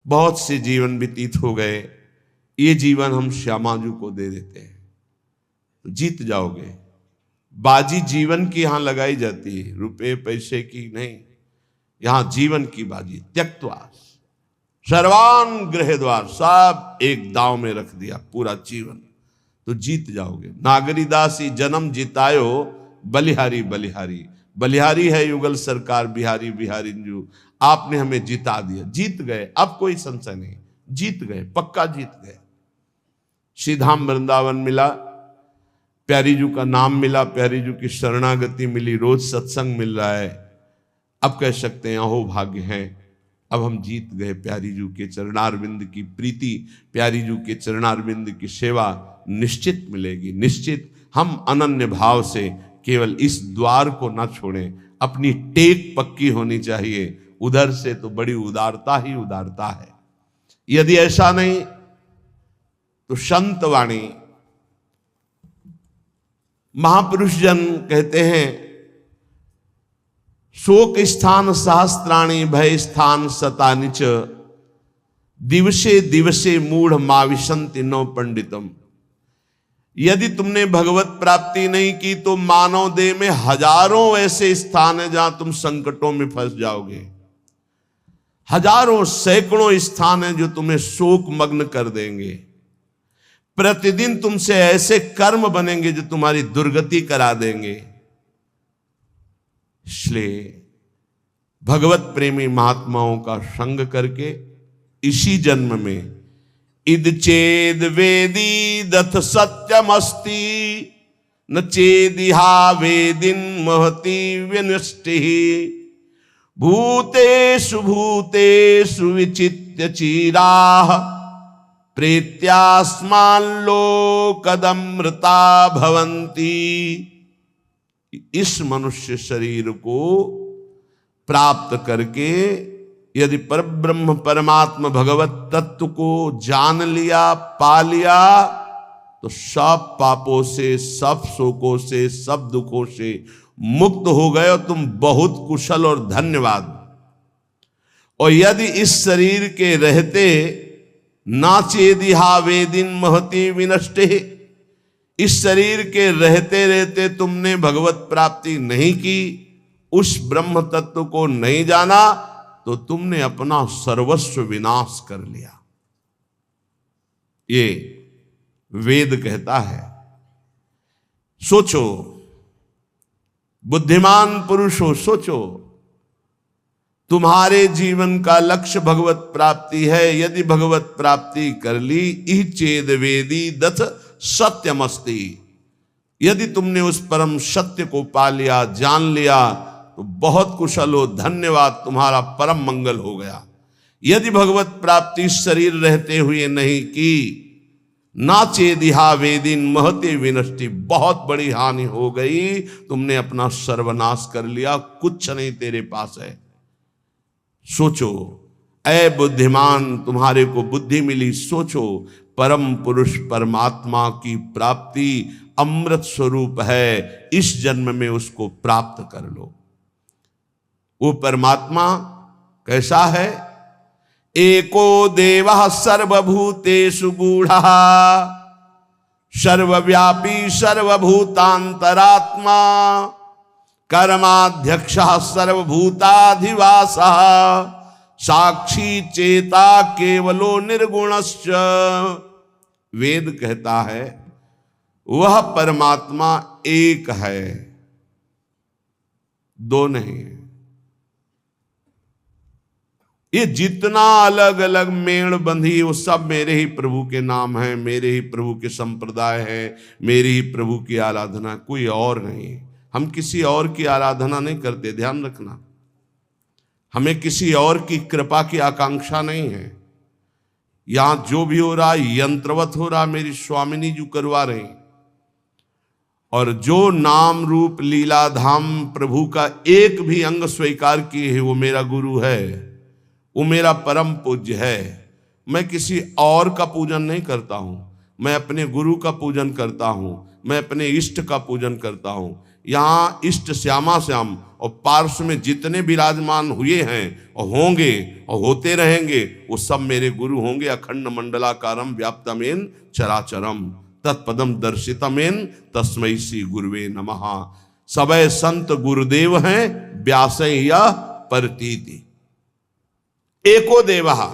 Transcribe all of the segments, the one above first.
बहुत से जीवन व्यतीत हो गए, ये जीवन हम श्यामाजू को दे देते हैं तो जीत जाओगे। बाजी जीवन की यहां लगाई जाती है, रुपए पैसे की नहीं, यहां जीवन की बाजी। त्यक्त्वा सर्वान गृह द्वार, सब एक दांव में रख दिया पूरा जीवन, तो जीत जाओगे। नागरीदासी जन्म जितायो बलिहारी बलिहारी, बलिहारी है युगल सरकार बिहारी बिहारी जू, आपने हमें जिता दिया, जीत गए, अब कोई संशय नहीं, जीत गए, पक्का जीत गए। श्रीधाम वृंदावन मिला, प्यारी जू का नाम मिला, प्यारी जू की शरणागति मिली, रोज सत्संग मिल रहा है, अब कह सकते हैं अहो भाग्य है, अब हम जीत गए। प्यारी जू के चरणारविंद की प्रीति, प्यारी जू के चरणारविंद की सेवा निश्चित मिलेगी, निश्चित। हम अनन्य भाव से केवल इस द्वार को ना छोड़ें, अपनी टेक पक्की होनी चाहिए, उधर से तो बड़ी उदारता ही उदारता है। यदि ऐसा नहीं तो संत वाणी महापुरुष जन कहते हैं, शोक स्थान सहस्त्राणी भय स्थान शतानिच, दिवसे दिवसे मूढ़ माविशंति नो पंडितम। यदि तुमने भगवत प्राप्ति नहीं की तो मानव देह में हजारों ऐसे स्थान है जहां तुम संकटों में फंस जाओगे, हजारों सैकड़ों स्थान है जो तुम्हें शोक मग्न कर देंगे। प्रतिदिन तुमसे ऐसे कर्म बनेंगे जो तुम्हारी दुर्गति करा देंगे। इसलिए भगवत प्रेमी महात्माओं का संग करके इसी जन्म में इद चेद वेदी दथ सत्यमस्ति न चेदिहा वेदिन महति विनष्टि, भूतेषु भूतेषु विचित्य चीराः प्रेत्यास्मान लोकदमृता भवन्ति। इस मनुष्य शरीर को प्राप्त करके यदि परब्रह्म परमात्मा भगवत तत्व को जान लिया, पा लिया, तो सब पापों से, सब शोकों से, सब दुखों से मुक्त हो गए और तुम बहुत कुशल और धन्यवाद। और यदि इस शरीर के रहते ना चेदिहा वेदिन महति विनष्टे, इस शरीर के रहते रहते तुमने भगवत प्राप्ति नहीं की, उस ब्रह्म तत्व को नहीं जाना, तो तुमने अपना सर्वस्व विनाश कर लिया। ये वेद कहता है। सोचो, बुद्धिमान पुरुष हो, सोचो, तुम्हारे जीवन का लक्ष्य भगवत प्राप्ति है। यदि भगवत प्राप्ति कर ली, इह चेद वेदी दथ सत्यमस्ति, यदि तुमने उस परम सत्य को पा लिया, जान लिया, तो बहुत कुशल हो, धन्यवाद, तुम्हारा परम मंगल हो गया। यदि भगवत प्राप्ति शरीर रहते हुए नहीं की, ना चेदिहा वेदिन महते विनष्टि, बहुत बड़ी हानि हो गई, तुमने अपना सर्वनाश कर लिया, कुछ नहीं तेरे पास है। सोचो, ऐ बुद्धिमान, तुम्हारे को बुद्धि मिली, सोचो, परम पुरुष परमात्मा की प्राप्ति अमृत स्वरूप है, इस जन्म में उसको प्राप्त कर लो। वो परमात्मा कैसा है? एको देवः सर्वभूतेषु गूढ़ः, सर्वव्यापी सर्वभूतांतरात्मा, कर्माध्यक्षः सर्वभूताधिवासः, साक्षी चेता केवलो निर्गुणश्च। वेद कहता है वह परमात्मा एक है, दो नहीं है। ये जितना अलग अलग मेड़ बंधी, वो सब मेरे ही प्रभु के नाम है, मेरे ही प्रभु के संप्रदाय है, मेरे ही प्रभु की आराधना, कोई और नहीं। हम किसी और की आराधना नहीं करते, ध्यान रखना। हमें किसी और की कृपा की आकांक्षा नहीं है। यहां जो भी हो रहा यंत्रवत हो रहा, मेरी स्वामिनी जी करवा रही। और जो नाम रूप लीला धाम प्रभु का एक भी अंग स्वीकार किए है, वो मेरा गुरु है, वो मेरा परम पूज्य है। मैं किसी और का पूजन नहीं करता हूं, मैं अपने गुरु का पूजन करता हूं, मैं अपने इष्ट का पूजन करता हूं। यहाँ इष्ट श्यामा श्याम और पार्श्व में जितने विराजमान हुए हैं और होंगे और होते रहेंगे वो सब मेरे गुरु होंगे। अखंड मंडलाकारम व्याप्तमेन चराचरम तत्पदम दर्शितमेन तस्मै श्री गुरुवे नमः। सबय संत गुरुदेव हैं व्यासय या प्रतीति। एको देवहा,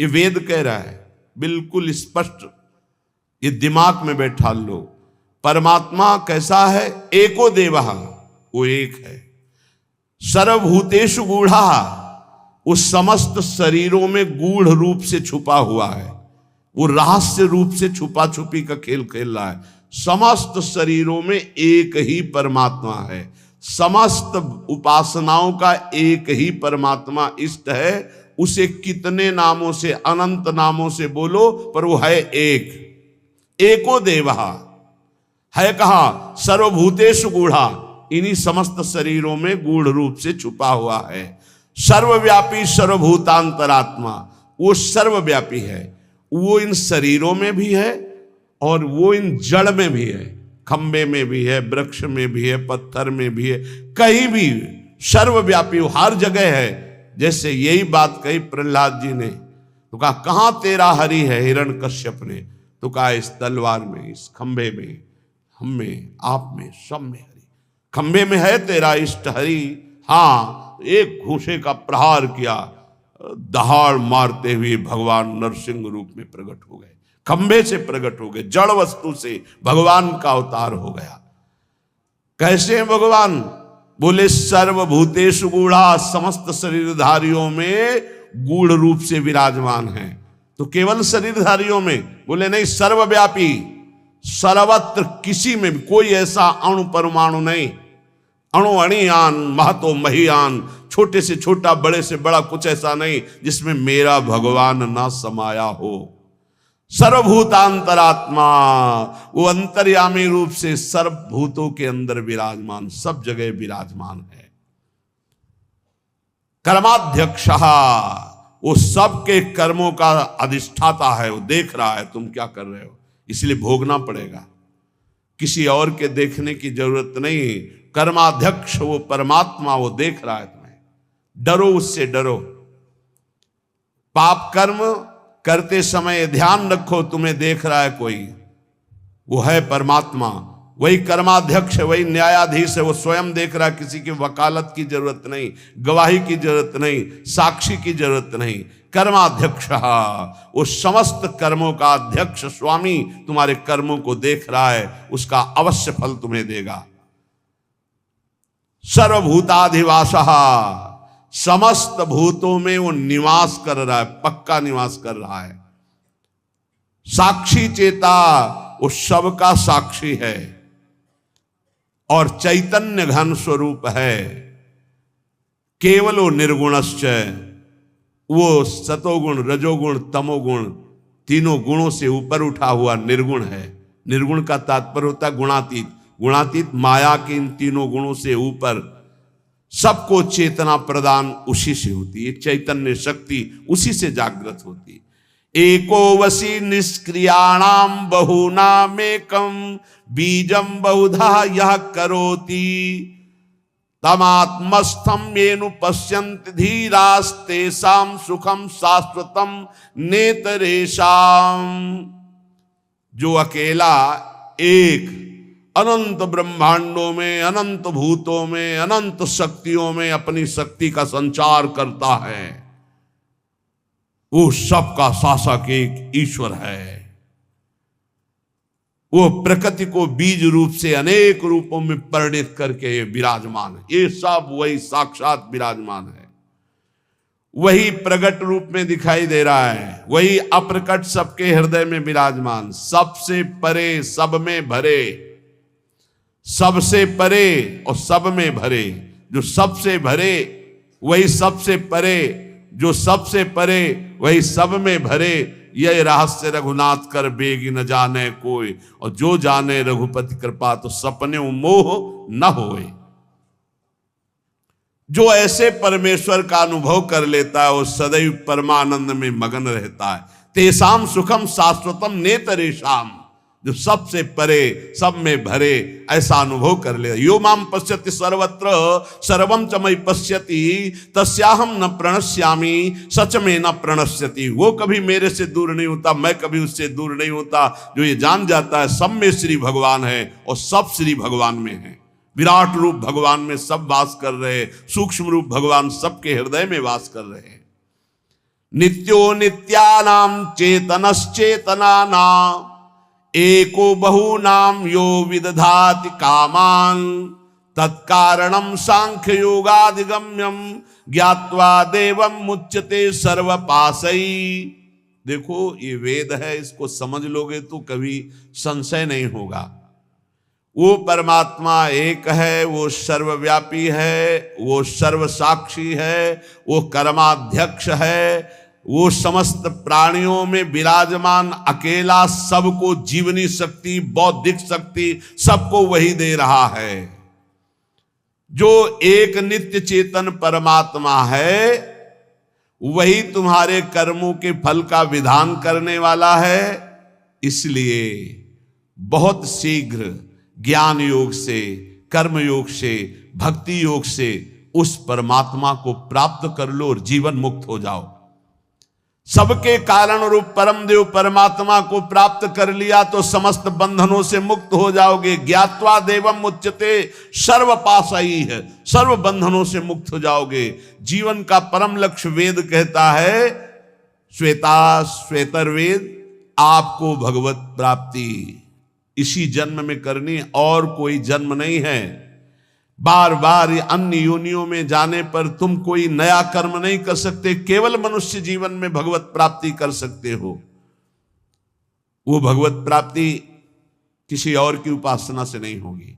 ये वेद कह रहा है, बिल्कुल स्पष्ट, ये दिमाग में बैठा लो। परमात्मा कैसा है? एको देवहा, वो एक है। सर्वभूतेषु गूढ़ा, उस समस्त शरीरों में गूढ़ रूप से छुपा हुआ है। वो रहस्य रूप से छुपा छुपी का खेल खेल रहा है। समस्त शरीरों में एक ही परमात्मा है। समस्त उपासनाओं का एक ही परमात्मा इष्ट है। उसे कितने नामों से, अनंत नामों से बोलो, पर वो है एक। एको देवहा है कहा सर्वभूतेषु गूढ़ा, इन्हीं समस्त शरीरों में गूढ़ रूप से छुपा हुआ है। सर्वव्यापी सर्वभूतांतरात्मा, वो सर्वव्यापी है। वो इन शरीरों में भी है और वो इन जड़ में भी है। खंबे में भी है, वृक्ष में भी है, पत्थर में भी है, कहीं भी सर्वव्यापी हर जगह है। जैसे यही बात कही प्रहलाद जी ने, तो कहा कहां तेरा हरि है? हिरण्यकश्यप ने तो कहा इस तलवार में, इस खंबे में, हम में, आप में, सब में हरि। खंबे में है तेरा इष्ट हरि। हाँ, एक घूंसे का प्रहार किया, दहाड़ मारते हुए भगवान नरसिंह रूप में प्रकट हो गए। खंबे से प्रकट हो गए, जड़ वस्तु से भगवान का अवतार हो गया। कैसे हैं भगवान? बोले सर्वभूतेषु गूढ़ा, समस्त शरीरधारियों में गूढ़ रूप से विराजमान है। तो केवल शरीरधारियों में? बोले नहीं, सर्वव्यापी, सर्वत्र, किसी में भी कोई ऐसा अणु परमाणु नहीं, अणु अणियान, महतो महियान, छोटे से छोटा, बड़े से बड़ा, कुछ ऐसा नहीं जिसमें मेरा भगवान ना समाया हो। सर्वभूतांतरात्मा, वो अंतर्यामी रूप से सर्वभूतों के अंदर विराजमान, सब जगह विराजमान है। कर्माध्यक्षः, वो सबके कर्मों का अधिष्ठाता है। वो देख रहा है तुम क्या कर रहे हो, इसलिए भोगना पड़ेगा। किसी और के देखने की जरूरत नहीं। कर्माध्यक्ष वो परमात्मा, वो देख रहा है तुम्हें। डरो उससे, डरो। पाप कर्म करते समय ध्यान रखो, तुम्हें देख रहा है कोई, वो है परमात्मा। वही कर्माध्यक्ष है, वही न्यायाधीश है। वो स्वयं देख रहा है, किसी की वकालत की जरूरत नहीं, गवाही की जरूरत नहीं, साक्षी की जरूरत नहीं। कर्माध्यक्ष, वो समस्त कर्मों का अध्यक्ष स्वामी तुम्हारे कर्मों को देख रहा है, उसका अवश्य फल तुम्हें देगा। सर्वभूताधिवासः, समस्त भूतों में वो निवास कर रहा है, पक्का निवास कर रहा है। साक्षी चेता, वो सबका साक्षी है और चैतन्य घन स्वरूप है। केवल वो निर्गुणश्च, वो सतोगुण, रजोगुण, तमोगुण, तीनों गुणों से ऊपर उठा हुआ निर्गुण है। निर्गुण का तात्पर्य होता है गुणातीत। गुणातीत माया के इन तीनों गुणों से ऊपर, सबको चेतना प्रदान उसी से होती है। चैतन्य शक्ति उसी से जागृत होती है। एको वसी निष्क्रियाणाम बहुनामेकम बीजम बहुधा यह करोति तमात्मस्थम येनु पश्यन्ति धीरास्तेषां सुखम शाश्वतम नेतरेषाम। जो अकेला एक अनंत ब्रह्मांडों में, अनंत भूतों में, अनंत शक्तियों में अपनी शक्ति का संचार करता है, वो सबका शासक एक ईश्वर है। वो प्रकृति को बीज रूप से अनेक रूपों में परिणित करके विराजमान है। ये सब वही साक्षात विराजमान है। वही प्रकट रूप में दिखाई दे रहा है, वही अप्रकट सबके हृदय में विराजमान, सबसे परे, सब में भरे, सबसे परे और सब में भरे। जो सबसे भरे वही सबसे परे, जो सबसे परे वही सब में भरे। यह रहस्य रघुनाथ कर बेगी न जाने कोई, और जो जाने रघुपति कृपा तो सपने मोह न होए। जो ऐसे परमेश्वर का अनुभव कर लेता है वो सदैव परमानंद में मगन रहता है। तेषाम सुखम शाश्वतम नेतरेषाम, जो सबसे परे, सब में भरे, ऐसा अनुभव कर ले। यो माम पश्यति सर्वत्र सर्वम च मयि पश्यति तस्याहम न प्रणश्यामि सच में न प्रणश्यति। वो कभी मेरे से दूर नहीं होता, मैं कभी उससे दूर नहीं होता। जो ये जान जाता है सब में श्री भगवान है और सब श्री भगवान में है। विराट रूप भगवान में सब वास कर रहे, सूक्ष्म रूप भगवान सबके हृदय में वास कर रहे हैं। नित्यो नित्यानाम चेतनश्चेतनानाम एको बहुनाम यो विदधाति कामान तत्कारणम सांख्य योगाधिगम्यम ज्ञात्वा देवम मुच्यते सर्वपासई। देखो ये वेद है, इसको समझ लोगे तो कभी संशय नहीं होगा। वो परमात्मा एक है, वो सर्वव्यापी है, वो सर्वसाक्षी है, वो कर्माध्यक्ष है, वो समस्त प्राणियों में विराजमान अकेला सबको जीवनी शक्ति, बौद्धिक शक्ति सबको वही दे रहा है। जो एक नित्य चेतन परमात्मा है वही तुम्हारे कर्मों के फल का विधान करने वाला है। इसलिए बहुत शीघ्र ज्ञान योग से, कर्म योग से, भक्ति योग से उस परमात्मा को प्राप्त कर लो और जीवन मुक्त हो जाओ। सबके कारण रूप परम देव परमात्मा को प्राप्त कर लिया तो समस्त बंधनों से मुक्त हो जाओगे। ज्ञात्वा देवम मुच्यते सर्व पासई है, सर्व बंधनों से मुक्त हो जाओगे। जीवन का परम लक्ष्य वेद कहता है, श्वेता श्वेतर वेद, आपको भगवत प्राप्ति इसी जन्म में करनी, और कोई जन्म नहीं है। बार बार अन्य योनियों में जाने पर तुम कोई नया कर्म नहीं कर सकते, केवल मनुष्य जीवन में भगवत प्राप्ति कर सकते हो। वो भगवत प्राप्ति किसी और की उपासना से नहीं होगी,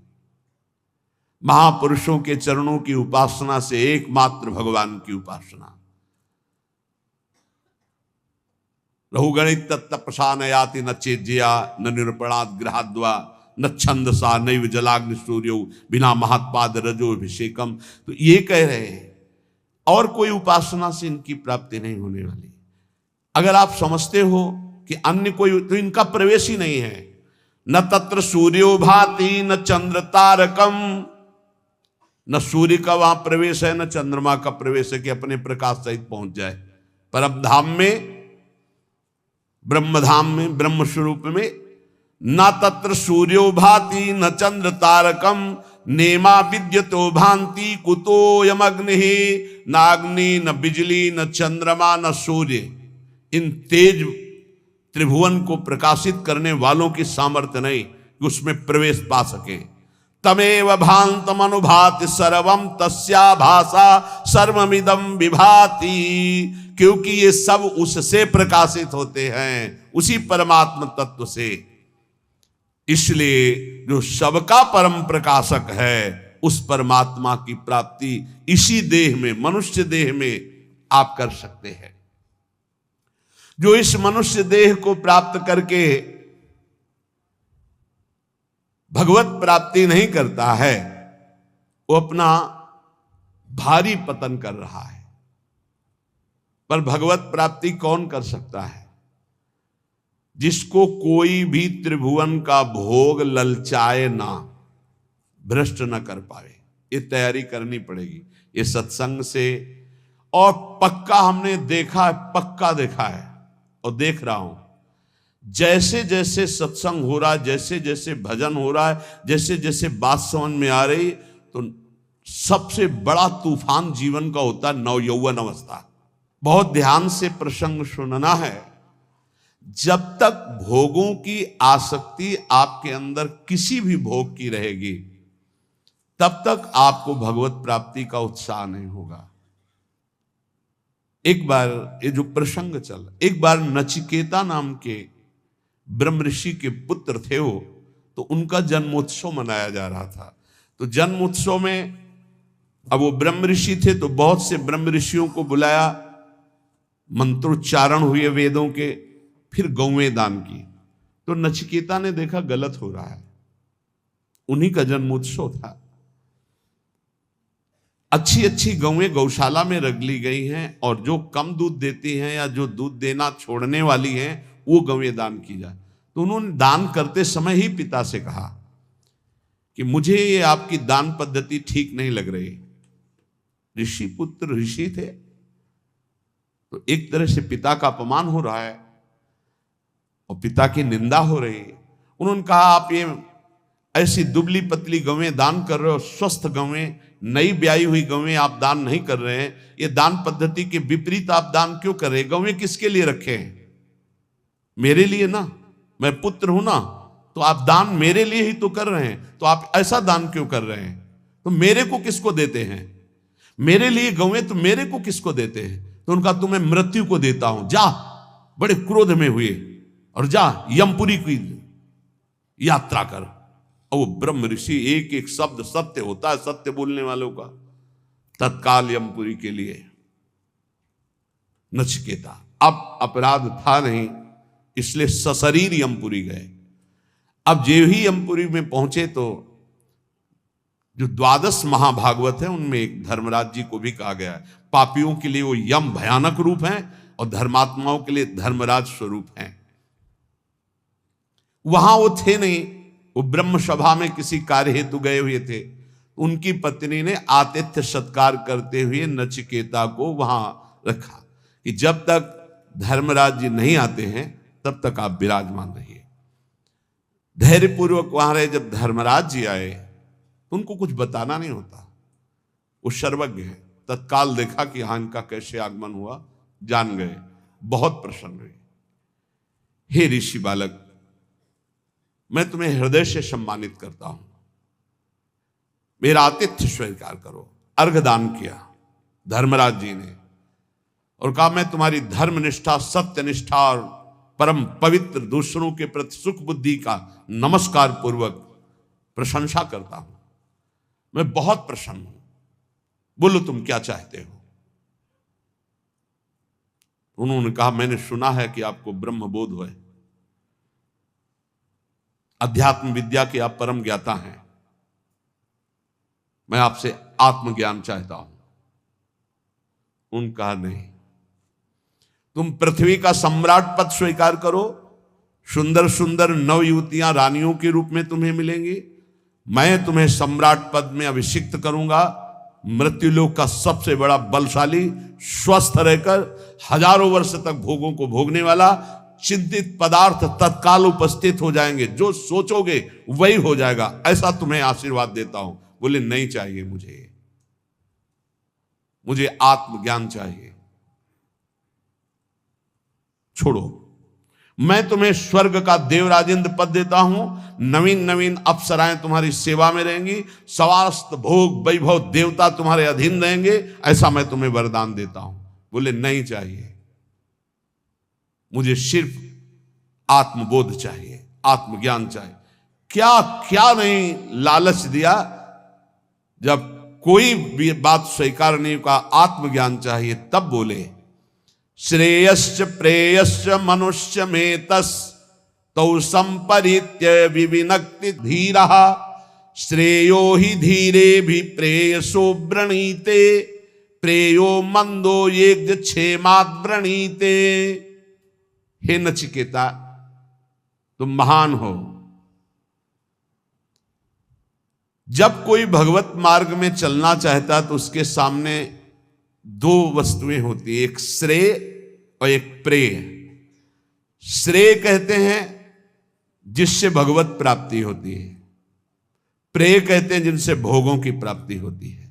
महापुरुषों के चरणों की उपासना से, एकमात्र भगवान की उपासना। रहुगणित तत्तपसा न याति न चेज्या न निरूपणात् गृहाद्वा न छंदसा नैव जलाग्नि सूर्यो बिना महात्पाद रजोभिषेकम। तो ये कह रहे हैं और कोई उपासना से इनकी प्राप्ति नहीं होने वाली। अगर आप समझते हो कि अन्य कोई, तो इनका प्रवेश ही नहीं है। न तत्र सूर्यो भाति न चंद्र तारकम, न सूर्य का वहां प्रवेश है न चंद्रमा का प्रवेश है कि अपने प्रकाश सहित पहुंच जाए परम धाम में, ब्रह्मधाम में, ब्रह्म स्वरूप में। न तत्र सूर्यो भाति न चंद्र तारकम नेमा विद्यतो भांति कुतोयम अग्नि, न अग्नि न बिजली न चंद्रमा न सूर्य। इन तेज त्रिभुवन को प्रकाशित करने वालों की सामर्थ्य नहीं कि उसमें प्रवेश पा सके। तमेव भांतम अनुभाति सर्वम तस्या भाषा सर्वमिदम विभाति, क्योंकि ये सब उससे प्रकाशित होते हैं, उसी परमात्म तत्व से। इसलिए जो सबका परम प्रकाशक है उस परमात्मा की प्राप्ति इसी देह में, मनुष्य देह में आप कर सकते हैं। जो इस मनुष्य देह को प्राप्त करके भगवत प्राप्ति नहीं करता है वो अपना भारी पतन कर रहा है। पर भगवत प्राप्ति कौन कर सकता है? जिसको कोई भी त्रिभुवन का भोग ललचाए ना, भ्रष्ट ना कर पाए। ये तैयारी करनी पड़ेगी ये सत्संग से। और पक्का हमने देखा है, पक्का देखा है और देख रहा हूं, जैसे जैसे सत्संग हो रहा है, जैसे जैसे भजन हो रहा है, जैसे जैसे बात समझ में आ रही, तो सबसे बड़ा तूफान जीवन का होता है नवयौवन अवस्था। बहुत ध्यान से प्रसंग सुनना है। जब तक भोगों की आसक्ति आपके अंदर किसी भी भोग की रहेगी तब तक आपको भगवत प्राप्ति का उत्साह नहीं होगा। एक बार ये जो प्रसंग चल, एक बार नचिकेता नाम के ब्रह्म ऋषि के पुत्र थे वो, तो उनका जन्मोत्सव मनाया जा रहा था। तो जन्मोत्सव में अब वो ब्रह्म ऋषि थे तो बहुत से ब्रह्म ऋषियों को बुलाया, मंत्रोच्चारण हुए वेदों के, फिर गौवें दान की। तो नचिकेता ने देखा गलत हो रहा है, उन्हीं का जन्मोत्सव था। अच्छी अच्छी गौवें गौशाला में रख ली गई हैं और जो कम दूध देती हैं या जो दूध देना छोड़ने वाली हैं वो गौवें दान की जाए। तो उन्होंने दान करते समय ही पिता से कहा कि मुझे ये आपकी दान पद्धति ठीक नहीं लग रही। ऋषि पुत्र ऋषि थे, तो एक तरह से पिता का अपमान हो रहा है और पिता की निंदा हो रही है। उन्होंने कहा आप ये ऐसी दुबली पतली गवें दान कर रहे हो, स्वस्थ गवें, नई ब्याई हुई गवें आप दान नहीं कर रहे हैं। ये दान पद्धति के विपरीत आप दान क्यों कर रहे हैं? गवें किसके लिए रखे हैं? मेरे लिए ना, मैं पुत्र हूं ना, तो आप दान मेरे लिए ही तो कर रहे हैं, तो आप ऐसा दान क्यों कर रहे हैं? तो मेरे को किसको देते हैं? मेरे लिए गवें तो मेरे को किसको देते हैं? तो उनका तुम्हें मृत्यु को देता हूं, जा। बड़े क्रोध में हुए और जा यमपुरी की यात्रा कर। और वो ब्रह्म ऋषि, एक एक शब्द सत्य होता है सत्य बोलने वालों का। तत्काल यमपुरी के लिए नचिकेता, अब अपराध था नहीं, इसलिए सशरीर यमपुरी गए। अब जो ही यमपुरी में पहुंचे तो जो 12 महाभागवत है उनमें एक धर्मराज जी को भी कहा गया है। पापियों के लिए वो यम भयानक रूप है और धर्मात्माओं के लिए धर्मराज स्वरूप है। वहां वो थे नहीं, वो ब्रह्म सभा में किसी कार्य हेतु गए हुए थे। उनकी पत्नी ने आतिथ्य सत्कार करते हुए नचिकेता को वहां रखा कि जब तक धर्मराज जी नहीं आते हैं तब तक आप विराजमान रहिए। धैर्यपूर्वक वहां रहे। जब धर्मराज जी आए तो उनको कुछ बताना नहीं होता, वो सर्वज्ञ है। तत्काल देखा कि हाँ इनका कैसे आगमन हुआ, जान गए, बहुत प्रसन्न हुए। हे ऋषि बालक, मैं तुम्हें हृदय से सम्मानित करता हूं, मेरा आतिथ्य स्वीकार करो। अर्घदान किया धर्मराज जी ने और कहा मैं तुम्हारी धर्मनिष्ठा, सत्यनिष्ठा और परम पवित्र दूसरों के प्रति सुख बुद्धि का नमस्कार पूर्वक प्रशंसा करता हूं। मैं बहुत प्रसन्न हूं, बोलो तुम क्या चाहते हो? उन्होंने कहा मैंने सुना है कि आपको ब्रह्म बोध है, अध्यात्म विद्या के आप परम ज्ञाता हैं, मैं आपसे आत्मज्ञान चाहता हूं। उन्होंने कहा नहीं, तुम पृथ्वी का सम्राट पद स्वीकार करो, सुंदर सुंदर नव युवतियां रानियों के रूप में तुम्हें मिलेंगी, मैं तुम्हें सम्राट पद में अभिषिक्त करूंगा। मृत्युलोक का सबसे बड़ा बलशाली, स्वस्थ रहकर हजारों वर्ष तक भोगों को भोगने वाला, चिंतित पदार्थ तत्काल उपस्थित हो जाएंगे, जो सोचोगे वही हो जाएगा, ऐसा तुम्हें आशीर्वाद देता हूं। बोले नहीं चाहिए, मुझे आत्मज्ञान चाहिए, छोड़ो। मैं तुम्हें स्वर्ग का देवराजेंद्र पद देता हूं, नवीन नवीन अप्सराएं तुम्हारी सेवा में रहेंगी, समस्त भोग वैभव देवता तुम्हारे अधीन रहेंगे, ऐसा मैं तुम्हें वरदान देता हूं। बोले नहीं चाहिए, मुझे सिर्फ आत्मबोध चाहिए, आत्मज्ञान चाहिए। क्या क्या नहीं लालच दिया। जब कोई भी बात स्वीकार नहीं का, आत्मज्ञान चाहिए, तब बोले श्रेयश्च प्रेयश्च मनुष्य में तस् तौ संपरित्य विविनक्ति धीरः श्रेयो हि धीरे भी प्रेयसो वृणीते प्रेयो मंदो यज्ञ क्षेमात् वृणीते। हे नचिकेता, तुम महान हो। जब कोई भगवत मार्ग में चलना चाहता तो उसके सामने दो वस्तुएं होती है, एक श्रेय और एक प्रेय। श्रेय कहते हैं जिससे भगवत प्राप्ति होती है, प्रेय कहते हैं जिनसे भोगों की प्राप्ति होती है।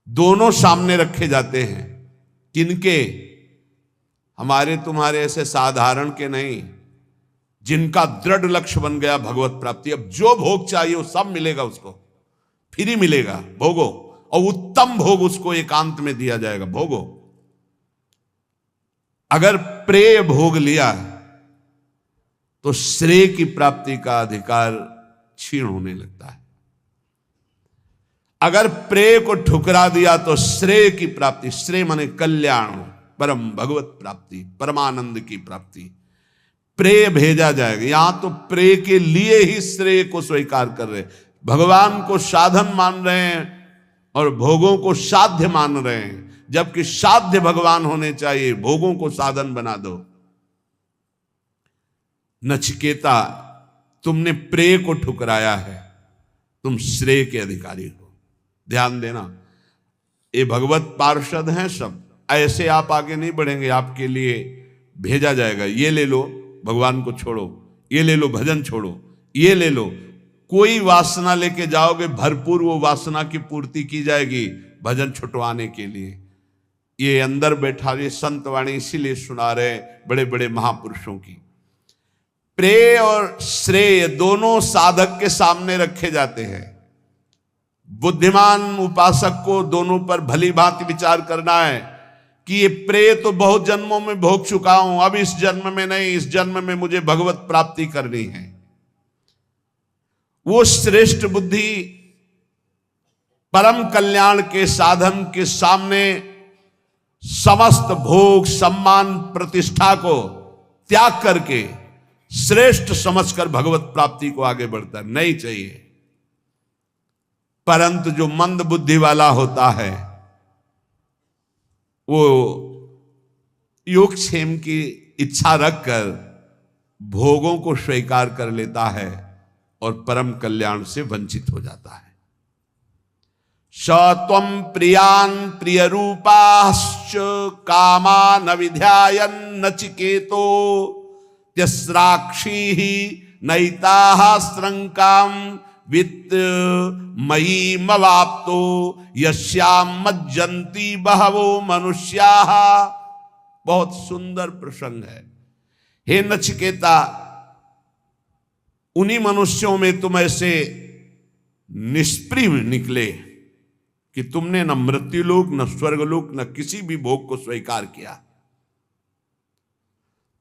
दोनों सामने रखे जाते हैं। किनके? हमारे तुम्हारे ऐसे साधारण के नहीं, जिनका दृढ़ लक्ष्य बन गया भगवत प्राप्ति। अब जो भोग चाहिए वो सब मिलेगा, उसको फ्री मिलेगा, भोगो, और उत्तम भोग उसको एकांत में दिया जाएगा, भोगो। अगर प्रेय भोग लिया तो श्रेय की प्राप्ति का अधिकार क्षीण होने लगता है। अगर प्रेय को ठुकरा दिया तो श्रेय की प्राप्ति, श्रेय माने कल्याण, परम भगवत प्राप्ति, परमानंद की प्राप्ति, प्रेय भेजा जाएगा। यहां तो प्रेय के लिए ही श्रेय को स्वीकार कर रहे, भगवान को साधन मान रहे हैं और भोगों को साध्य मान रहे हैं, जबकि साध्य भगवान होने चाहिए, भोगों को साधन बना दो। नचिकेता, तुमने प्रेय को ठुकराया है, तुम श्रेय के अधिकारी हो। ध्यान देना, ये भगवत पार्षद हैं सब, ऐसे आप आगे नहीं बढ़ेंगे, आपके लिए भेजा जाएगा, ये ले लो भगवान को छोड़ो, ये ले लो भजन छोड़ो, ये ले लो। कोई वासना लेके जाओगे भरपूर, वो वासना की पूर्ति की जाएगी भजन छुटवाने के लिए। ये अंदर बैठा ये संत वाणी इसीलिए सुना रहे बड़े बड़े महापुरुषों की। प्रेय और श्रेय दोनों साधक के सामने रखे जाते हैं। बुद्धिमान उपासक को दोनों पर भली भांति विचार करना है कि ये प्रेय तो बहुत जन्मों में भोग चुका हूं, अब इस जन्म में नहीं, इस जन्म में मुझे भगवत प्राप्ति करनी है। वो श्रेष्ठ बुद्धि परम कल्याण के साधन के सामने समस्त भोग सम्मान प्रतिष्ठा को त्याग करके श्रेष्ठ समझकर भगवत प्राप्ति को आगे बढ़ता है। नहीं चाहिए। परंतु जो मंद बुद्धि वाला होता है वो योगक्षेम की इच्छा रखकर भोगों को स्वीकार कर लेता है और परम कल्याण से वंचित हो जाता है। सत्वं प्रियान प्रिय रूपाश्च कामान विध्यायन नचिकेतो त्यस्राक्षी ही नैताः श्रंकाम वित्त मयी मवाप्तो यस्याम मज्जन्ति बहवो मनुष्याः। बहुत सुंदर प्रसंग है। हे नचिकेता, उन्हीं मनुष्यों में तुम ऐसे निष्प्रिय निकले कि तुमने न मृत्युलोक न स्वर्गलोक न किसी भी भोग को स्वीकार किया।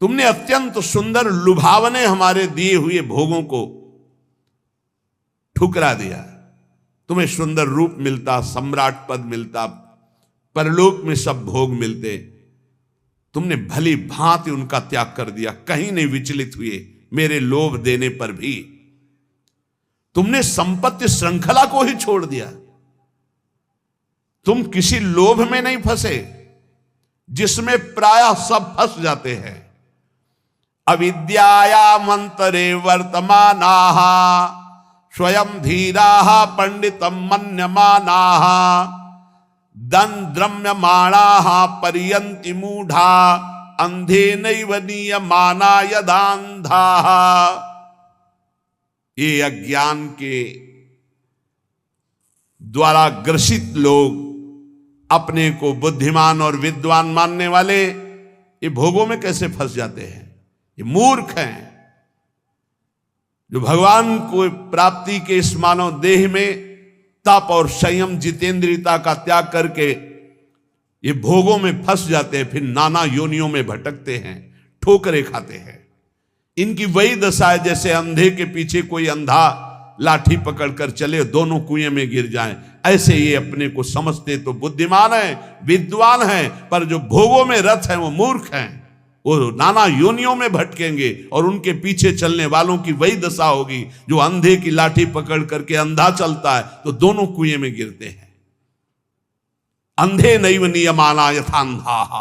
तुमने अत्यंत सुंदर लुभावने हमारे दिए हुए भोगों को ठुकरा दिया। तुम्हें सुंदर रूप मिलता, सम्राट पद मिलता, परलोक में सब भोग मिलते, तुमने भली भांति उनका त्याग कर दिया, कहीं नहीं विचलित हुए। मेरे लोभ देने पर भी तुमने संपत्ति श्रृंखला को ही छोड़ दिया। तुम किसी लोभ में नहीं फंसे जिसमें प्रायः सब फंस जाते हैं। अविद्याया मंतरे वर्तमानाः स्वयं धीराः पंडितम मन्यमानाः दंद्रम्यमाणाः पर्यन्ति मूढ़ा अंधे नैव नीयमाना यदान्धाः। ये अज्ञान के द्वारा ग्रसित लोग, अपने को बुद्धिमान और विद्वान मानने वाले, ये भोगों में कैसे फंस जाते हैं। ये मूर्ख हैं जो भगवान को प्राप्ति के इस मानव देह में तप और संयम जितेंद्रियता का त्याग करके ये भोगों में फंस जाते हैं, फिर नाना योनियों में भटकते हैं, ठोकरें खाते हैं। इनकी वही दशा है जैसे अंधे के पीछे कोई अंधा लाठी पकड़कर चले, दोनों कुएं में गिर जाएं। ऐसे ये अपने को समझते तो बुद्धिमान हैं, विद्वान हैं, पर जो भोगों में रत हैं वो मूर्ख हैं। वो नाना योनियों में भटकेंगे और उनके पीछे चलने वालों की वही दशा होगी जो अंधे की लाठी पकड़ करके अंधा चलता है तो दोनों कुएं में गिरते हैं। अंधे नैव नियमाना यथान्धाः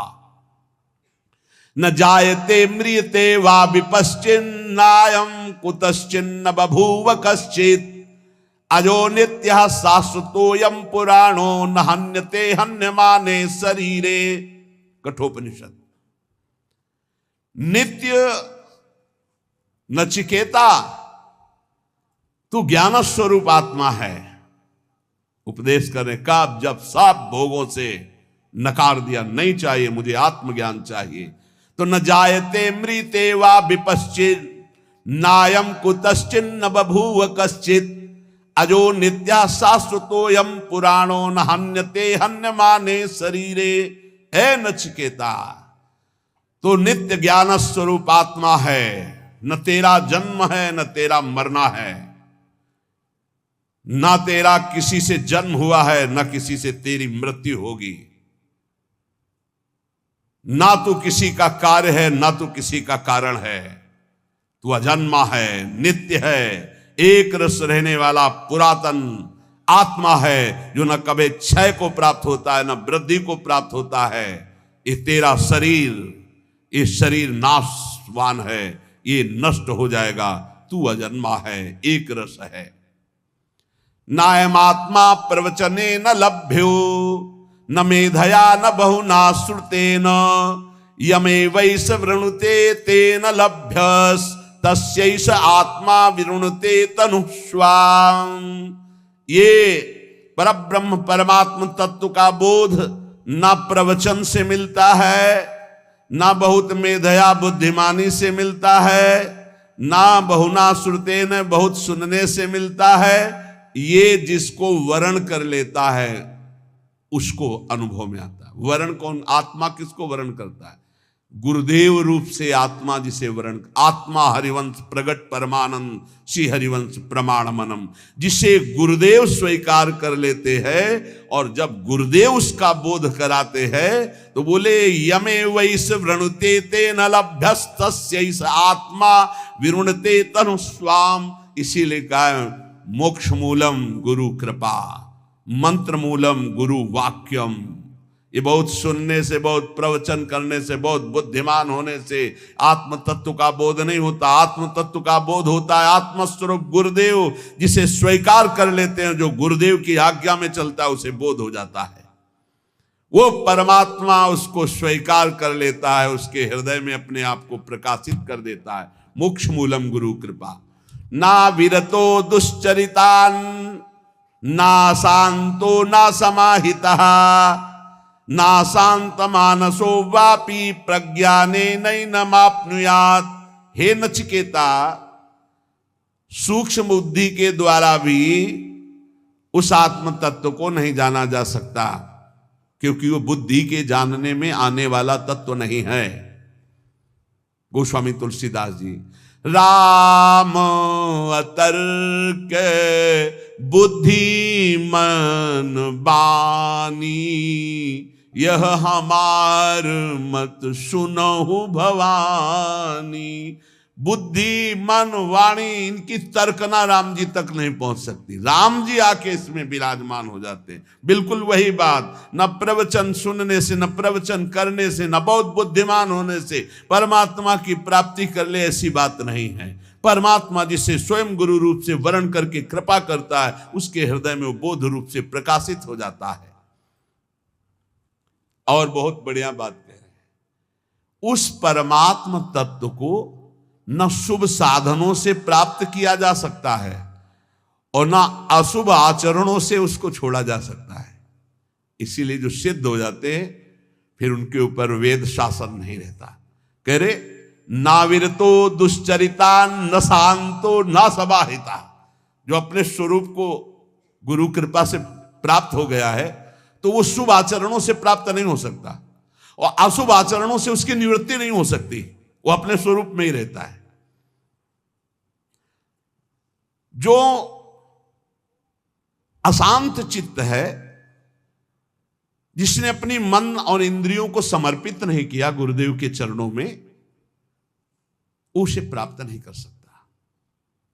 न जायते म्रियते वा विपश्चिन्नायं कुतश्चिन्न बभूव कश्चित् अजो नित्यः शाश्वतोऽयं पुराणो न हन्यते हन्यमाने शरीरे। कठोपनिषद। नित्य नचिकेता, तू ज्ञान स्वरूप आत्मा है। उपदेश करने का जब सब भोगों से नकार दिया, नहीं चाहिए मुझे आत्मज्ञान चाहिए, तो न जायते मृते वा विपश्चित् नायम कुतश्चिन्न बभूव कश्चित् अजो नित्या शाश्वतोऽयं पुराणो न हन्यते हन्यमाने शरीरे। हे नचिकेता, तो नित्य ज्ञान स्वरूप आत्मा है, न तेरा जन्म है न तेरा मरना है, ना तेरा किसी से जन्म हुआ है न किसी से तेरी मृत्यु होगी, ना तू किसी का कार्य है ना तू किसी का कारण है। तू अजन्मा है, नित्य है, एक रस रहने वाला पुरातन आत्मा है जो न कभी क्षय को प्राप्त होता है न वृद्धि को प्राप्त होता है। ये तेरा शरीर, ये शरीर नाशवान है, ये नष्ट हो जाएगा। तू अजन्मा है, एक रस है। नायमात्मा प्रवचने न लभ्यो न मेधया न बहुना श्रुतेन यमे वैस वृणुते तेन लभ्यस तस्यैष आत्मा विरुणते तनुस्वाम। ये परब्रह्म परमात्म तत्व का बोध न प्रवचन से मिलता है, ना बहुत मेधया बुद्धिमानी से मिलता है, ना बहुना श्रुते न बहुत सुनने से मिलता है। ये जिसको वर्ण कर लेता है उसको अनुभव में आता है। वर्ण कौन? आत्मा किसको वर्ण करता है? गुरुदेव रूप से आत्मा जिसे वर्ण, आत्मा हरिवंश प्रगट परमानंद श्री हरिवंश प्रमाण मनम, जिसे गुरुदेव स्वीकार कर लेते हैं। और जब गुरुदेव उसका बोध कराते हैं तो बोले यमे वैस वृणुते ते न लभ्यस्तस्यैष आत्मा विरुणते तनुस्वाम। इसीलिए कहा मोक्ष मूलम गुरु कृपा, मंत्र मूलम गुरु वाक्यम। ये बहुत सुनने से, बहुत प्रवचन करने से, बहुत बुद्धिमान होने से आत्म तत्व का बोध नहीं होता। आत्म तत्व का बोध होता है आत्मस्वरूप गुरुदेव, जिसे स्वीकार कर लेते हैं, जो गुरुदेव की आज्ञा में चलता है उसे बोध हो जाता है। वो परमात्मा उसको स्वीकार कर लेता है, उसके हृदय में अपने आप को प्रकाशित कर देता है। मोक्ष मूलम गुरु कृपा। ना विरतो दुश्चरितान ना शांतो ना समाहिता ना शांत मानसो वापी प्रज्ञाने नैनमाप्नुयात्। हे नचिकेता, सूक्ष्म बुद्धि के द्वारा भी उस आत्म तत्व को नहीं जाना जा सकता, क्योंकि वो बुद्धि के जानने में आने वाला तत्व नहीं है। गोस्वामी तुलसीदास जी, राम अतर्क बुद्धि मन बानी यह हमार मत सुनहु भवानी। बुद्धि मन वाणी इनकी तर्कना राम जी तक नहीं पहुंच सकती। राम जी आके इसमें विराजमान हो जाते हैं। बिल्कुल वही बात, न प्रवचन सुनने से, न प्रवचन करने से, न बहुत बुद्धिमान होने से परमात्मा की प्राप्ति कर ले, ऐसी बात नहीं है। परमात्मा जिसे स्वयं गुरु रूप से वर्ण करके कृपा करता है, उसके हृदय में वो बोध रूप से प्रकाशित हो जाता है। और बहुत बढ़िया बात कह रहे हैं, उस परमात्म तत्व को न शुभ साधनों से प्राप्त किया जा सकता है और न अशुभ आचरणों से उसको छोड़ा जा सकता है। इसीलिए जो सिद्ध हो जाते हैं फिर उनके ऊपर वेद शासन नहीं रहता। कह रहे नाविरतो दुश्चरिता न शांतो न समाहिता। जो अपने स्वरूप को गुरु कृपा से प्राप्त हो गया है तो वो शुभ आचरणों से प्राप्त नहीं हो सकता और अशुभ आचरणों से उसकी निवृत्ति नहीं हो सकती। वो अपने स्वरूप में ही रहता है। जो अशांत चित्त है, जिसने अपनी मन और इंद्रियों को समर्पित नहीं किया गुरुदेव के चरणों में, उसे प्राप्त नहीं कर सकता।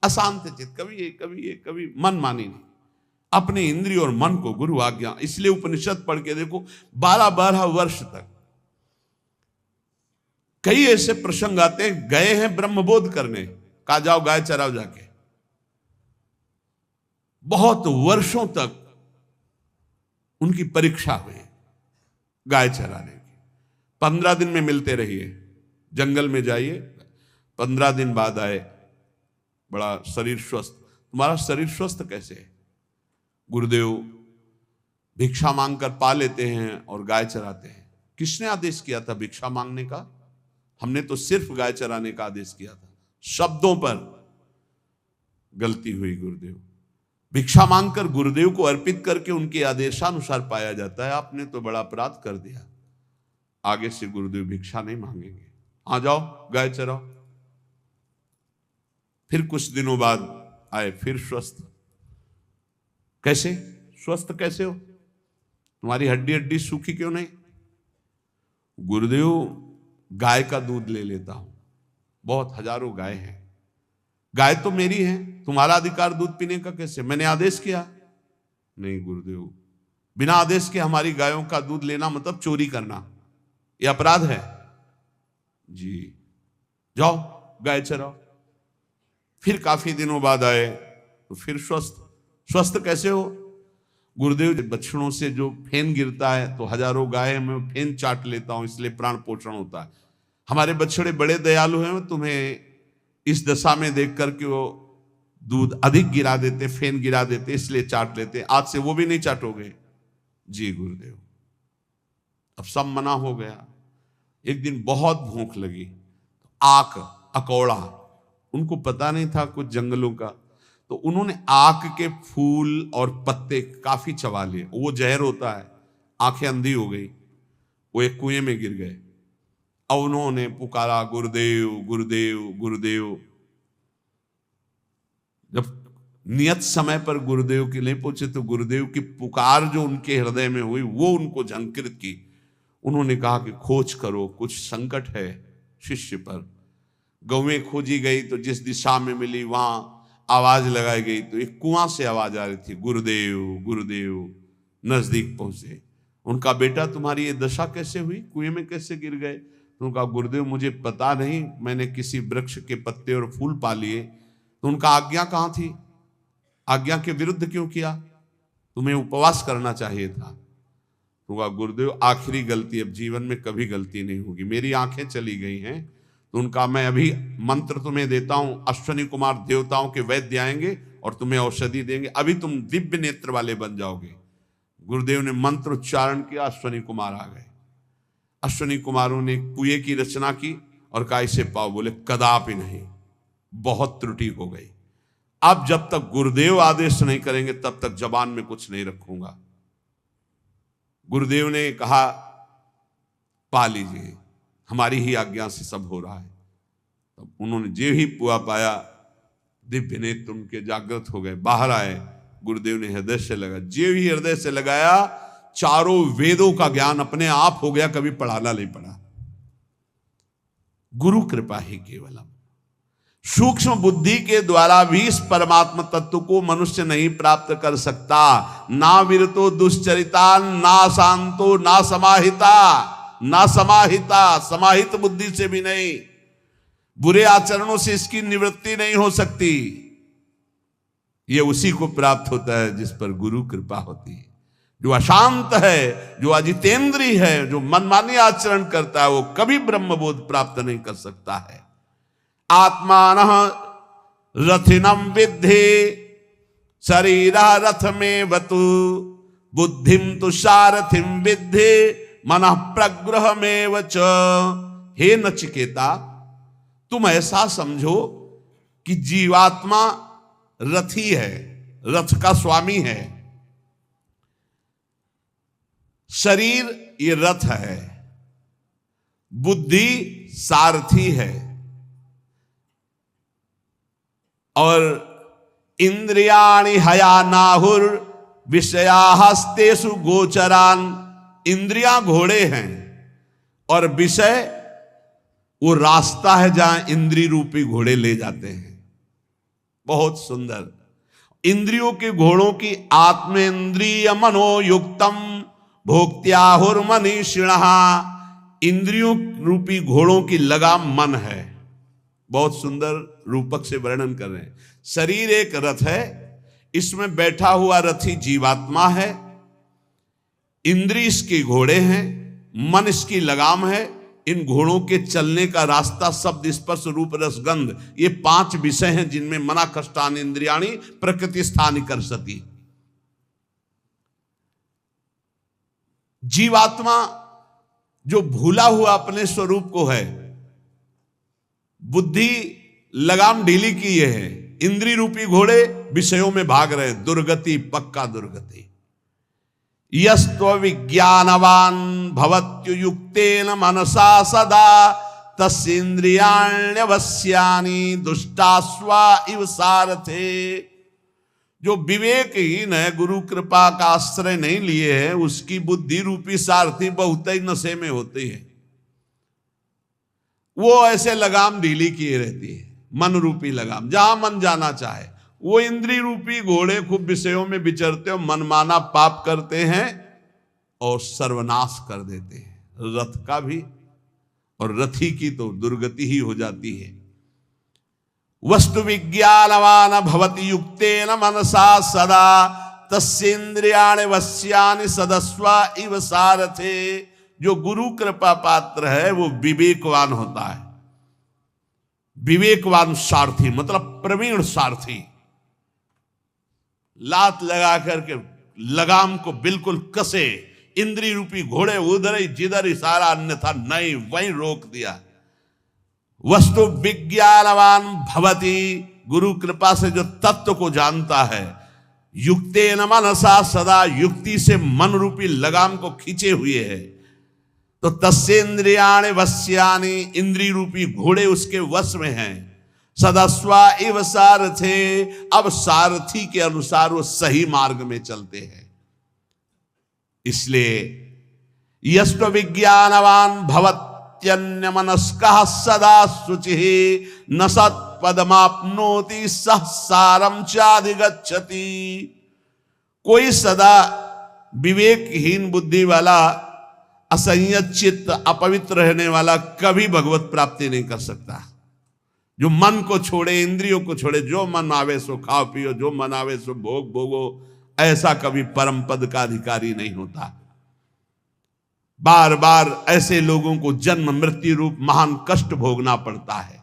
अशांत चित्त, कभी मन मानी नहीं, अपने इंद्रिय और मन को गुरु आज्ञा। इसलिए उपनिषद पढ़ के देखो, 12-12 वर्ष तक कई ऐसे प्रसंग आते हैं, गए हैं ब्रह्मबोध करने, कहा जाओ गाय चराओ जाके। बहुत वर्षों तक उनकी परीक्षा हुई गाय चराने की। 15 दिन में मिलते रहिए, जंगल में जाइए, 15 दिन बाद आए, बड़ा शरीर स्वस्थ। तुम्हारा शरीर स्वस्थ कैसे है? गुरुदेव भिक्षा मांगकर पा लेते हैं और गाय चराते हैं। किसने आदेश किया था भिक्षा मांगने का? हमने तो सिर्फ गाय चराने का आदेश किया था। शब्दों पर गलती हुई। गुरुदेव भिक्षा मांगकर गुरुदेव को अर्पित करके उनके आदेशानुसार पाया जाता है। आपने तो बड़ा अपराध कर दिया। आगे से गुरुदेव भिक्षा नहीं मांगेंगे, आ जाओ गाय चराओ। फिर कुछ दिनों बाद आए, फिर स्वस्थ। कैसे स्वस्थ कैसे हो? तुम्हारी हड्डी हड्डी सूखी क्यों नहीं? गुरुदेव गाय का दूध ले लेता हूं, बहुत हजारों गाय हैं, गाय तो मेरी है, तुम्हारा अधिकार दूध पीने का कैसे? मैंने आदेश किया। नहीं गुरुदेव, बिना आदेश के हमारी गायों का दूध लेना मतलब चोरी करना, यह अपराध है। जी जाओ गाय चराओ। फिर काफी दिनों बाद आए तो फिर स्वस्थ कैसे हो? गुरुदेव, बछड़ों से जो फेन गिरता है तो हजारों गाय मैं फेन चाट लेता हूं, इसलिए प्राण पोषण होता है। हमारे बछड़े बड़े दयालु हैं, तुम्हें इस दशा में देख करके वो दूध अधिक गिरा देते, फेन गिरा देते, इसलिए चाट लेते। आज से वो भी नहीं चाटोगे? जी गुरुदेव। अब सब मना हो गया। एक दिन बहुत भूख लगी, आक अकौड़ा, उनको पता नहीं था कुछ जंगलों का, तो उन्होंने आक के फूल और पत्ते काफी चबा लिए। वो जहर होता है, आंखें अंधी हो गई, वो एक कुएं में गिर गए। और उन्होंने पुकारा गुरुदेव गुरुदेव गुरुदेव। जब नियत समय पर गुरुदेव के लिए पहुंचे तो गुरुदेव की पुकार जो उनके हृदय में हुई वो उनको झंकृत की। उन्होंने कहा कि खोज करो, कुछ संकट है शिष्य पर। गौएं खोजी गई तो जिस दिशा में मिली वहां आवाज लगाई गई तो एक कुआं से आवाज आ रही थी, गुरुदेव गुरुदेव। नजदीक पहुंचे, उनका बेटा तुम्हारी ये दशा कैसे हुई, कुएं में कैसे गिर गए? तो उनका गुरुदेव मुझे पता नहीं, मैंने किसी वृक्ष के पत्ते और फूल पा लिए। तो उनका आज्ञा कहाँ थी? आज्ञा के विरुद्ध क्यों किया? तुम्हें उपवास करना चाहिए था। तो गुरुदेव आखिरी गलती, अब जीवन में कभी गलती नहीं होगी, मेरी आंखें चली गई हैं। तो उनका मैं अभी मंत्र तुम्हें देता हूं, अश्वनी कुमार देवताओं के वैद्य आएंगे और तुम्हें औषधि देंगे, अभी तुम दिव्य नेत्र वाले बन जाओगे। गुरुदेव ने मंत्र उच्चारण किया, अश्वनी कुमार आ गए। अश्वनी कुमारों ने कुएं की रचना की और कहा इसे पाओ। बोले कदापि नहीं, बहुत त्रुटि हो गई। अब जब तक गुरुदेव आदेश नहीं करेंगे तब तक जबान में कुछ नहीं रखूंगा। गुरुदेव ने कहा पा लीजिए, हमारी ही आज्ञा से सब हो रहा है। तब उन्होंने जे ही पुआ पाया, दिव्य नेत्र उनके जागृत हो गए, बाहर आए। गुरुदेव ने हृदय से लगा, जे ही हृदय से लगाया, चारों वेदों का ज्ञान अपने आप हो गया, कभी पढ़ाना नहीं पड़ा। गुरु कृपा ही केवलम। सूक्ष्म बुद्धि के द्वारा भी इस परमात्मा तत्व को मनुष्य नहीं प्राप्त कर सकता। ना विरतो दुश्चरिता, ना शांतो, ना समाहिता, ना समाहिता, समाहित बुद्धि से भी नहीं। बुरे आचरणों से इसकी निवृत्ति नहीं हो सकती। यह उसी को प्राप्त होता है जिस पर गुरु कृपा होती है। जो अशांत है, जो अजितेंद्रीय है, जो मनमानी आचरण करता है, वो कभी ब्रह्मबोध प्राप्त नहीं कर सकता है। आत्मानः रथिनम विद्धि शरीरा रथ में वतु बुद्धिम तु सारथिम विद्धि मनः प्रग्रह में वच। हे नचिकेता, तुम ऐसा समझो कि जीवात्मा रथी है, रथ का स्वामी है। शरीर ये रथ है, बुद्धि सारथी है, और इंद्रियाणि हयानाहुर विषया हस्तेषु गोचरान। इंद्रियां घोड़े हैं और विषय वो रास्ता है जहां इंद्रिय रूपी घोड़े ले जाते हैं। बहुत सुंदर। इंद्रियों के घोड़ों की आत्मेन्द्रिय मनोयुक्तम भोक्त्याहुर्मनीषिणः। इंद्रियों रूपी घोड़ों की लगाम मन है। बहुत सुंदर रूपक से वर्णन कर रहे हैं। शरीर एक रथ है, इसमें बैठा हुआ रथी जीवात्मा है, इंद्रिय इसके घोड़े हैं, मन इसकी लगाम है। इन घोड़ों के चलने का रास्ता शब्द स्पर्श रूप रसगंध, ये 5 विषय हैं जिनमें मना कष्टानि इंद्रियाणि प्रकृति स्थानि कर्षति। जीवात्मा जो भूला हुआ अपने स्वरूप को है, बुद्धि लगाम ढीली की है, इंद्रिय रूपी घोड़े विषयों में भाग रहे, दुर्गति, पक्का दुर्गति। यस्त्व विज्ञानवान भवत्युयुक्तेन मनसा सदा तस्येन्द्रियाण्यवस्यानि दुष्टास्वा इव सारथे। जो विवेकहीन है, गुरु कृपा का आश्रय नहीं लिए है, उसकी बुद्धि रूपी सारथी बहुत ही नशे में होती है। वो ऐसे लगाम ढीली किए रहती है, मन रूपी लगाम, जहां मन जाना चाहे। वो इंद्रिय रूपी घोड़े खूब विषयों में विचरते और मनमाना पाप करते हैं और सर्वनाश कर देते हैं, रथ का भी और रथी की तो दुर्गति ही हो जाती है। वस्तु विज्ञानवान भवति युक्तेन मनसा सदा तस्येन्द्रियाणि वश्यानि सदस्व इव सारथे। जो गुरु कृपा पात्र है वो विवेकवान होता है। विवेकवान सारथी मतलब प्रवीण सारथी, लात लगा करके लगाम को बिल्कुल कसे, इंद्रिय रूपी घोड़े उधर ही जिधर इशारा अन्यथा नहीं वहीं रोक दिया। वस्तु विज्ञानवान भवति, गुरु कृपा से जो तत्व को जानता है, युक्तेन मनसा सदा, युक्ति से मन रूपी लगाम को खींचे हुए है, तो तस्येन्द्रियाणि वश्यानि, इंद्रिय रूपी घोड़े उसके वश में हैं, सदस्वा इव सारथे, अब सारथी के अनुसार वो सही मार्ग में चलते हैं। इसलिए यस्तु विज्ञानवान भवत्यन्य मनस्कः सदा शुचिः न सत्पदमाप्नोति सह सारम चाधिगच्छति। कोई सदा विवेकहीन बुद्धि वाला, असंयत चित्त, अपवित्र रहने वाला कभी भगवत प्राप्ति नहीं कर सकता। जो मन को छोड़े, इंद्रियों को छोड़े, जो मन आवे सो खाओ पियो, जो मन आवे सो भोग भोगो, ऐसा कभी परम पद का अधिकारी नहीं होता। बार बार ऐसे लोगों को जन्म मृत्यु रूप महान कष्ट भोगना पड़ता है।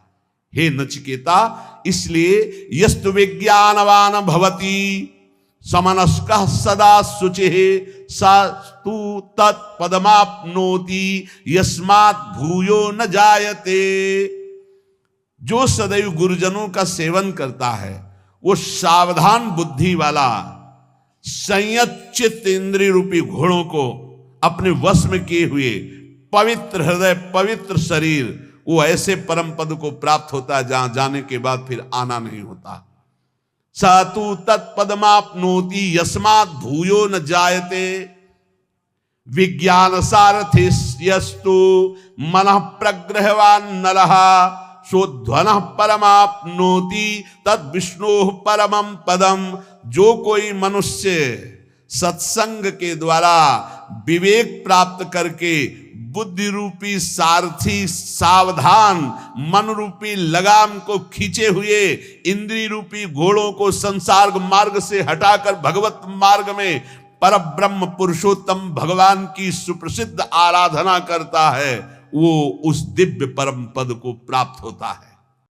हे नचिकेता, इसलिए यस्तु विज्ञानवान भवति समनस्कः सदा शुचिः सस्तु तत्पदमाप्नोति यस्मात् भूयो न जायते। जो सदैव गुरुजनों का सेवन करता है वो सावधान बुद्धि वाला, संयत चित्त इंद्रिय रूपी घोड़ों को अपने वश में किए हुए पवित्र हृदय, पवित्र शरीर, वो ऐसे परम पद को प्राप्त होता है जहां जाने के बाद फिर आना नहीं होता। सतु तत्पदमाप्नोति यस्मात् भूयो न जायते। विज्ञान सारथिस्तु मनः प्रग्रहवान नरः सोध्वनः परमाप्नोति तद विष्णोः परमं पदम। जो कोई मनुष्य सत्संग के द्वारा विवेक प्राप्त करके बुद्धि रूपी सारथी, सावधान मन रूपी लगाम को खींचे हुए इंद्रिय रूपी घोड़ों को संसार मार्ग से हटाकर भगवत मार्ग में पर ब्रह्म पुरुषोत्तम भगवान की सुप्रसिद्ध आराधना करता है, वो उस दिव्य परम पद को प्राप्त होता है।